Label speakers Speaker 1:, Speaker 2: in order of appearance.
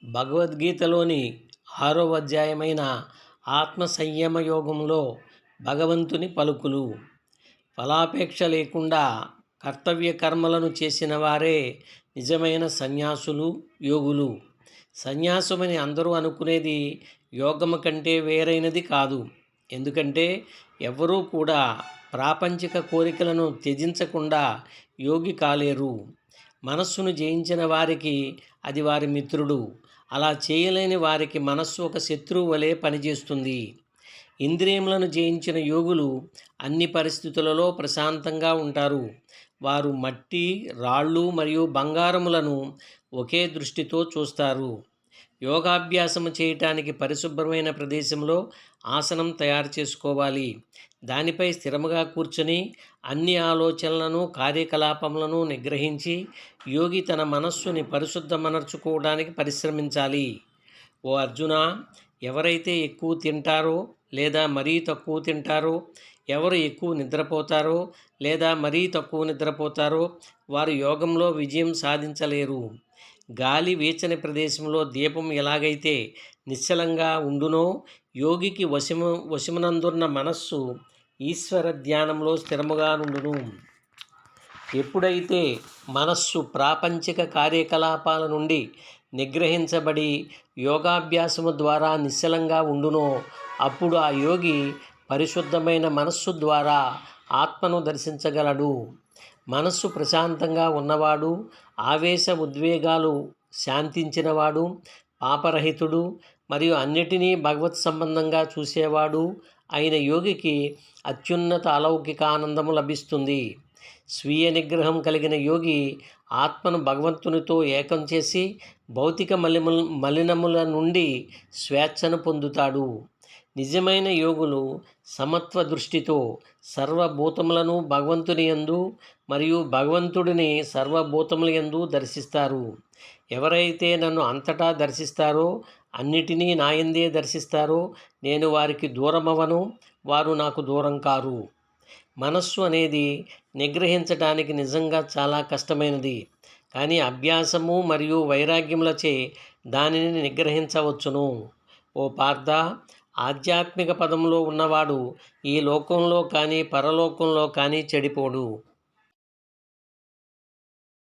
Speaker 1: భగవద్గీతలోని 6వ అధ్యాయమైన ఆత్మ సంయమ యోగంలో భగవంతుని పలుకులు. ఫలాపేక్ష లేకుండా కర్తవ్య కర్మలను చేసిన వారే నిజమైన సన్యాసులు, యోగులు. సన్యాసమని అందరూ అనుకునేది యోగము కంటే వేరైనది కాదు. ఎందుకంటే ఎవరూ కూడా ప్రాపంచిక కోరికలను త్యజించకుండా యోగి కాలేరు. మనస్సును జయించిన వారికి అది వారి మిత్రుడు. అలా చేయలేని వారికి మనస్సు ఒక శత్రువు వలె పనిచేస్తుంది. ఇంద్రియములను జయించిన యోగులు అన్ని పరిస్థితులలో ప్రశాంతంగా ఉంటారు. వారు మట్టి, రాళ్ళు మరియు బంగారములను ఒకే దృష్టితో చూస్తారు. యోగాభ్యాసము చేయటానికి పరిశుభ్రమైన ప్రదేశంలో ఆసనం తయారు చేసుకోవాలి. దానిపై స్థిరముగా కూర్చొని అన్ని ఆలోచనలను, కార్యకలాపములను నిగ్రహించి యోగి తన మనస్సుని పరిశుద్ధమనర్చుకోవడానికి పరిశ్రమించాలి. ఓ అర్జున, ఎవరైతే ఎక్కువ తింటారో లేదా మరీ తక్కువ తింటారో, ఎవరు ఎక్కువ నిద్రపోతారో లేదా మరీ తక్కువ నిద్రపోతారో వారు యోగంలో విజయం సాధించలేరు. గాలి వీచని ప్రదేశంలో దీపం ఎలాగైతే నిశ్చలంగా ఉండునో, యోగికి వశమునందున్న మనస్సు ఈశ్వర ధ్యానంలో స్థిరముగా నుండును. ఎప్పుడైతే మనస్సు ప్రాపంచిక కార్యకలాపాల నుండి నిగ్రహించబడి యోగాభ్యాసము ద్వారా నిశ్చలంగా ఉండునో, అప్పుడు ఆ యోగి పరిశుద్ధమైన మనస్సు ద్వారా ఆత్మను దర్శించగలడు. మనస్సు ప్రశాంతంగా ఉన్నవాడు, ఆవేశ ఉద్వేగాలు శాంతించినవాడు, పాపరహితుడు మరియు అన్నిటినీ భగవత్ సంబంధంగా చూసేవాడు అయిన యోగికి అత్యున్నత అలౌకిక ఆనందము లభిస్తుంది. స్వీయ నిగ్రహం కలిగిన యోగి ఆత్మను భగవంతునితో ఏకం చేసి భౌతిక మలినముల నుండి స్వేచ్ఛను పొందుతాడు. నిజమైన యోగులు సమత్వ దృష్టితో సర్వభూతములను భగవంతుని యందు మరియు భగవంతుడిని సర్వభూతముల యందు దర్శిస్తారు. ఎవరైతే నన్ను అంతటా దర్శిస్తారో, అన్నిటినీ నాయందే దర్శిస్తారో, నేను వారికి దూరమవను, వారు నాకు దూరం కారు. మనస్సు అనేది నిగ్రహించడానికి నిజంగా చాలా కష్టమైనది. కానీ అభ్యాసము మరియు వైరాగ్యములచే దానిని నిగ్రహించవచ్చును. ఓ పార్థ, ఆధ్యాత్మిక పదంలో ఉన్నవాడు ఈ లోకంలో కానీ పరలోకంలో కానీ చెడిపోడు.